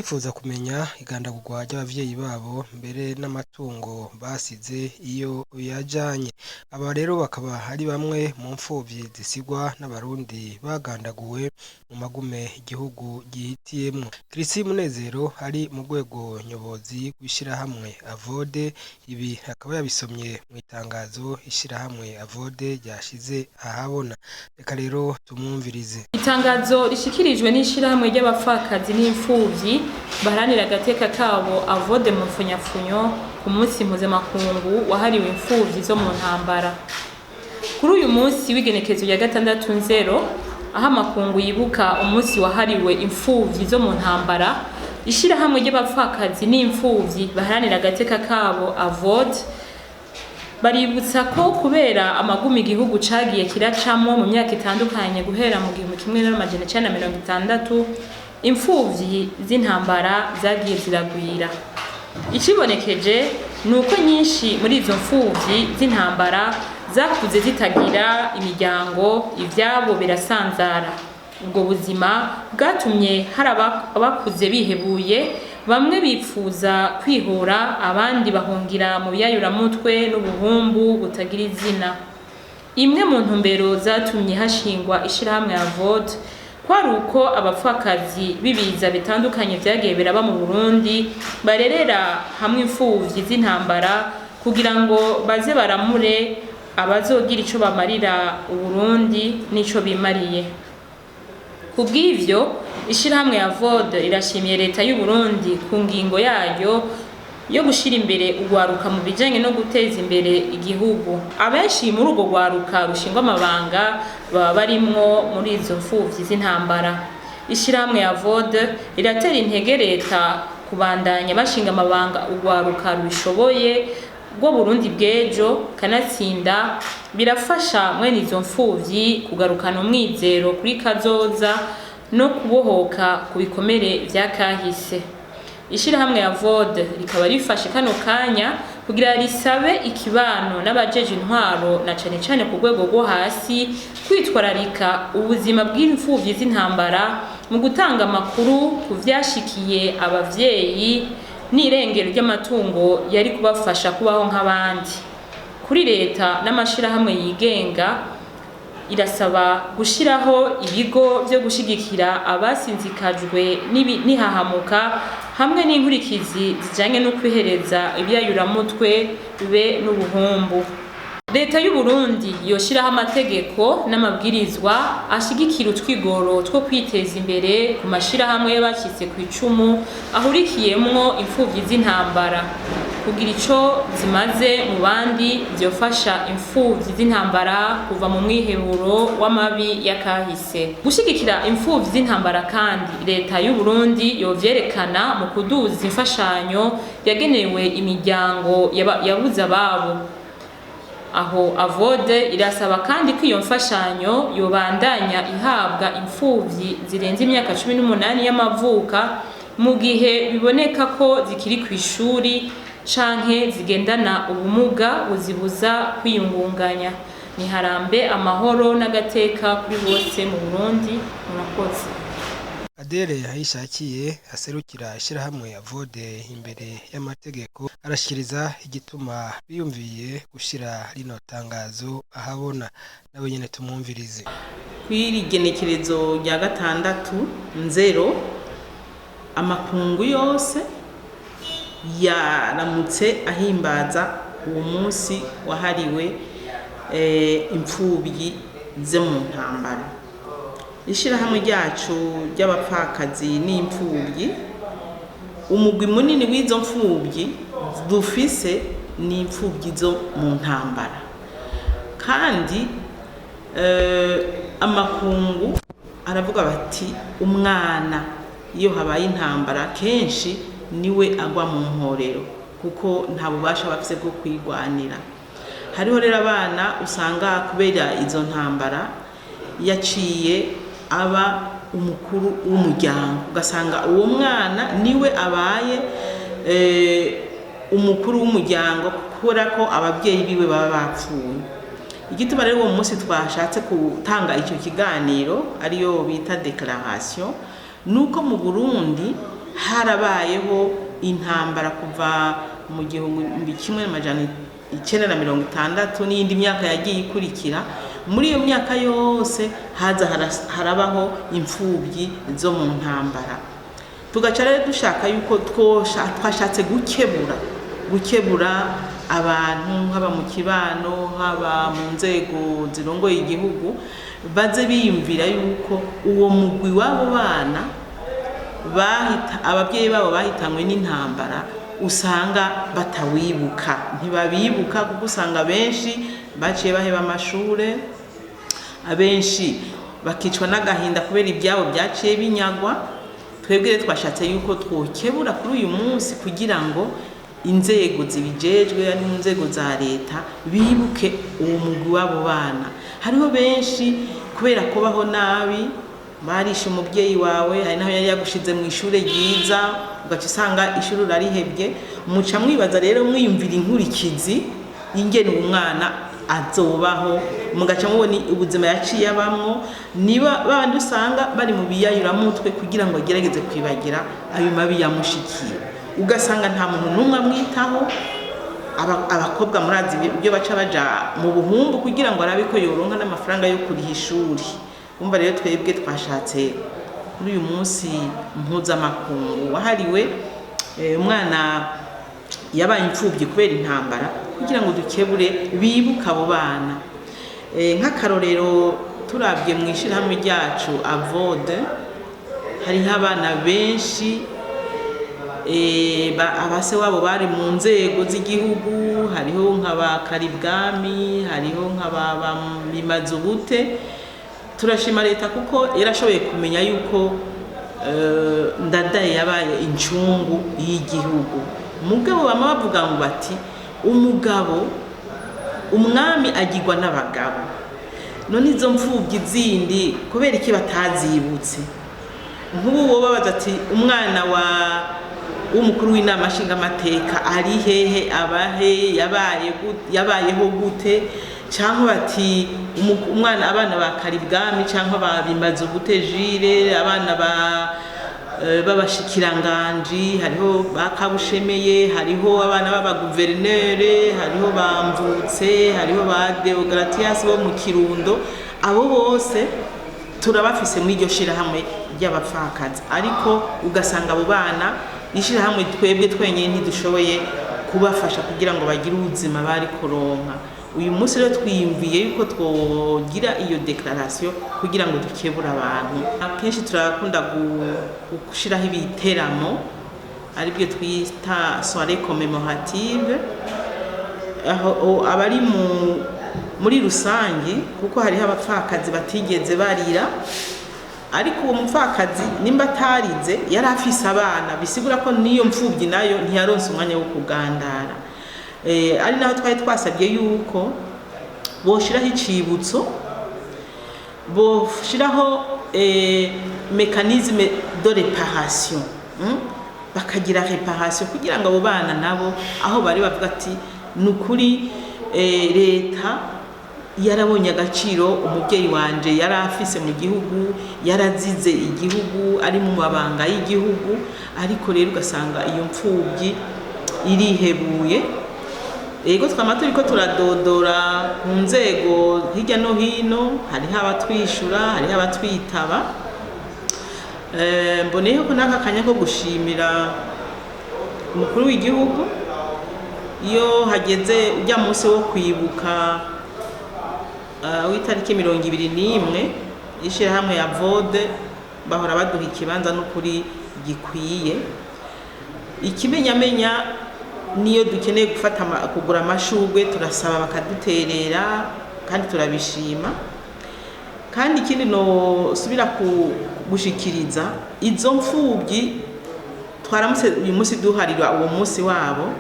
barifuza kumenya igandagurwa ry'abavyeyi babo mbere n'amatungo basize iyo yajanye. Aba rero bakaba ari bamwe mu mfuvyi zisigwa n'abarundi bagandaguwe mu magume igihugu gihitiyemwo. Christine Munezero ari mu rwego nyobozi w'ishirahamwe Avode, ibi akaba yabisomye mu itangazo ishirahamwe Avode ryashize ahabona. Reka rero tumwumvirize. Itangazo rishikirijwe n'ishirahamwe ry'abapfakazi n'imfuvyi baharanira agateka kabo Avode mu mfunyafunyo ku munsi mpuzamakungu wahariwe imfuvyi zo mu ntambara. Kuri uyu munsi w'igenekezo rya 6/0 aho amakungu yibuka umunsi wahariwe imfuvyi zo mu ntambara, ishirahamwe ry'abapfakazi n'imfuvyi baharanira agateka kabo Avode baributsa ko kubera amagumi igihugu cagiye kiracamwo mu myaka itandukanye guhera mu 1960 imfuvyi z'intambara zagiye ziragwira. Ikibonekeje nuko nyinshi muri izo mfuvyi z'intambara zakuze zitagira imiryango, ivyabo birasanzara. Ubwo buzima bwatumye hari abakuze bihebuye, bamwe bipfuza kwihora, abandi bahungira mu biyayuramutwe n'ubuhumbu butagira izina. Imwe mu ntumbero zatumye hashingwa ishirahamwe Avode kwari uko abapfakazi bibiza bitandukanye vyagiye biraba mu Burundi barerera hamwe imfuvyi z'intambara kugira ngo baze baramure abazogira ico bamarira Uburundi n'ico bimariye. Kubw'ivyo ishirahamwe Avode irashimiye leta y'u Burundi ku ngingo yayo yo gushira imbere ugwaruka mu bijanye no guteza imbere igihugu. Abenshi muri urwo gwaruka rushingwa amabanga baba barimwo muri izo mfuvyi z'intambara. Ishirahamwe Avode iratera intege leta kubandanya bashinga amabanga ugwaruka rubishoboye bwo Burundi bw'ejo, kanatsinda birafasha mwene izo mfuvyi kugarukana umwizero kuri kazoza no kubohoka ku bikomere vya kahise. Ishirahamwe Avode rikaba rifashe kano kanya kugira risabe ikibano n'abajeje intwaro na cane cane ku rwego rwo hasi kwitwararika ubuzima bw'imfuvyi z'intambara mu gutanga amakuru ku vyashikiye abavyeyi n'irengero ry'amatungo yari kubafasha kubaho nk'abandi. Kuri leta n'amashirahamwe yigenga irasaba gushiraho ibigo vyo gushigikira abasinzikajwe n'ihahamuka hamwe n'inkurikizi zijanye no kwihereza ibyayuramutwe be n'ubuhumbu. Leta y'u Burundi yoshiraho amategeko n'amabwirizwa ashigikira utwigoro two kwiteza imbere ku mashirahamwe y'abacitse ku icumu ahurikiyemwo imfuvyi z'intambara kugira ico zimaze mu bandi vyofasha imfuvyi z'intambara kuva mu mwiheburo w'amabi yakahise. Gushigikira imfuvyi z'intambara kandi leta y'u Burundi yovyerekana mu kuduza imfashanyo yagenewe imiryango yabuze ababo. Aho Avode irasaba kandi ko iyo mfashanyo yobandanya ihabwa imfuvyi zirenze imyaka 18 y'amavuka mu gihe biboneka ko zikiri kw'ishuri canke zigendana ubumuga buzibuza kwiyungunganya. Niharambe amahoro n'agateka kuri bose mu Burundi. Murakoze. Adele Hayishakiye aserukira ishirahamwe Avode imbere y'amategeko arashikiriza igituma biyumviye gushira rino tangazo ahabona. Nawe nyene tumwumvirize. Kwiri genekerezo rya 6/0 amakungu yose yaramutse ahimbaza uwo munsi wahariwe imfubyi zo mu ntambara. Ishirahamwe ryacu ry'abapfakazi n'imfubyi, umugwi munini w'izo mfubyi dufise ni imfubyi zo mu ntambara. Kandi amakungu aravuga bati umwana iyo habaye intambara kenshi niwe agwa mu mporero kuko nta bubasha bafise bwo kwigwanira. Hariho rero abana usanga kubera izo ntambara yaciye aba umukuru w'umuryango, ugasanga uwo mwana niwe abaye umukuru w'umuryango kubera ko abavyeyi biwe baba bapfuye. Igituma rero uwo munsi twashatse gutanga icyo kiganiro ariyo bita declaration nuko mu Burundi harabayeho intambara kuva mu 1960 n'indi myaka yagiye ikurikira. Muri iyo myaka yose haza harabaho imfubyi zo mu ntambara. Tugaca rero dushaka yuko twashatse gukebura abantu, haba mu kibano, haba mu nzego zirongoye igihugu, baze biyumvira yuko uwo mugwi w'abo bana abavyeyi babo bahitanywe n'intambara usanga batawibuka, ntibabibuka kuko usanga benshi baciye baheba amashure, abenshi bakicwa n'agahinda kubera ibyabo byaciye binyagwa. Twebwe twashatse yuko twokebura kuri uyu munsi kugira ngo inzego zibijejwe ari mu nzego za leta bibuke uwo mugwi w'abo bana. Hariho benshi kubera kubaho nabi barishe umubyeyi wawe, hari naho yari yagushize mu ishure ryiza ugaca usanga ishuri urarihebye, muca mwibaza rero mwiyumvira inkurikizi y'ingene umwana azobaho, mugaca mubona ubuzima yaciye abamwo. Niba babandi usanga bari mu biyayuramutwe kugira ngo agerageze kwibagira ayo mabi yamushikiye, ugasanga nta muntu n'umwe amwitaho. Abakobwa murazi ibyo baca baja mu buhumbu kugira ngo arabe ko yoronka n'amafaranga yo kuriha ishuri. Umva rero twebwe twashatse kuri uyu munsi mpuzamakungu wahariwe umwana yabaye imfubyi kubera intambara kugira ngo dukebure bibuka abo bana. Nk'akarorero turabye mu ishirahamwe ryacu avode, hariho abana benshi abase wabo bari mu nzego z'igihugu, hariho nk'aba Karibwami, hariho nk'aba Bimazubute. Turashima leta kuko yarashoboye kumenya yuko Ndadaye yabaye incungu y'igihugu. Mugabo bama bavuga ngo bati umwami agirwa n'abagabo. None izo mfubyi zindi kubera iki batazibutse? Nk'ubu bo babaza ati umwana w'umukuru w'inama nshingamateka ari hehe, abahe, yabayeho gute? Cyangwa bati abana ba Karibwami cyangwa ba Bimazubute Jire, abana b'abashikiranganji, hariho bakabushemeye, hariho abana b'abaguverinere, hariho bamvutse, hariho ba Deogratias bo mu Kirundo. Abo bose turabafise muri iryo shirahamwe ry'abapfakazi, ariko ugasanga abo bana ishirahamwe twebwe twenyine ntidushoboye kubafasha kugira ngo bagire ubuzima bari kuronka. Uyu munsi rero twiyumviye yuko twogira iyo declaration kugira ngo dukebure abantu. Akenshi turakunda gushiraho ibiteramo ari byo twita soirée commémorative, aho abari muri rusangi kuko hariho abapfakazi batigeze barira, ariko uwo mupfakazi nimba atarize yari afise abana, bisigura ko niyo mfubyi nayo ntiyaronse umwanya wo kugandara. Ari naho twari twasabye yuko boshiraho icibutso, boshiraho mécanisme de réparation, bakagira réparation kugira ngo abo bana nabo aho bari bavuga ati nukuri leta yarabonye agaciro umubyeyi wanje yari afise mu gihugu, yarazize igihugu, ari mu mabanga y'igihugu, ariko rero ugasanga iyo mfubyi irihebuye. Ego twama turiko turadodora ku nzego hirya no hino, hariho abatwishura, hariho abatwitaba. Mboneyeho ko n'aka kanya ko gushimira umukuru w'igihugu iyo hageze ujya munsi wo kwibuka w'itariki 21 ishirahamwe ya vode bahora baduha ikibanza n'ukuri gikwiye. Ikimenyamenya niyo dukeneye kugura amashugwe turasaba bakaduterera kandi turabishima. Kandi ikindi no subira gushikiriza izo mfubyi twaramutse uyu munsi duharira uwo munsi wabo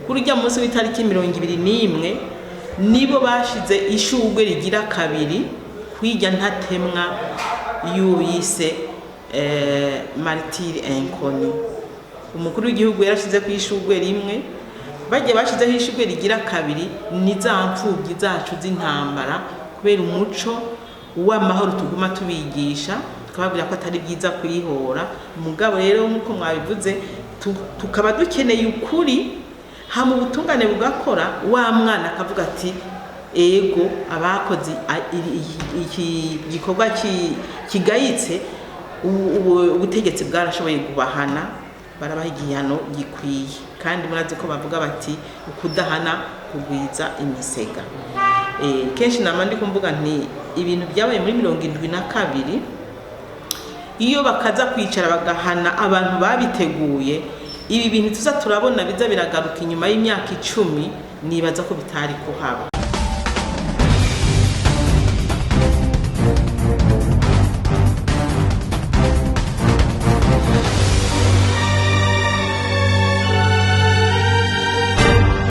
kuri ujya munsi w'itariki 21 nibo bashize ishugwe rigira kabiri kwijya ntatemwa yuyise martyr inconnu. Umukuru w'igihugu yarashize ku ishugwe rimwe, bajye bashizeho ishugwe rigira kabiri ni za mfubyi zacu z'intambara kubera umuco w'amahoro tuguma tubigisha tukababwira ko atari byiza kuyihora. Mugabo rero nk'uko mwabivuze tukaba dukeneye ukuri hama ubutungane bugakora, wa mwana akavuga ati ego abakoze iki gikorwa kigayitse ubutegetsi bwarashoboye kubahana, barabaha igihano gikwiye. Kandi murazi ko bavuga bati ukudahana kugwiza imisega. Kenshi nama ndi kumvuga nti ibintu byabaye muri 72 iyo bakaza kwicara bagahana abantu babiteguye, ibi bintu tuza turabona biza biragaruka inyuma y'imyaka 10, nibaza ko bitari kuhaba.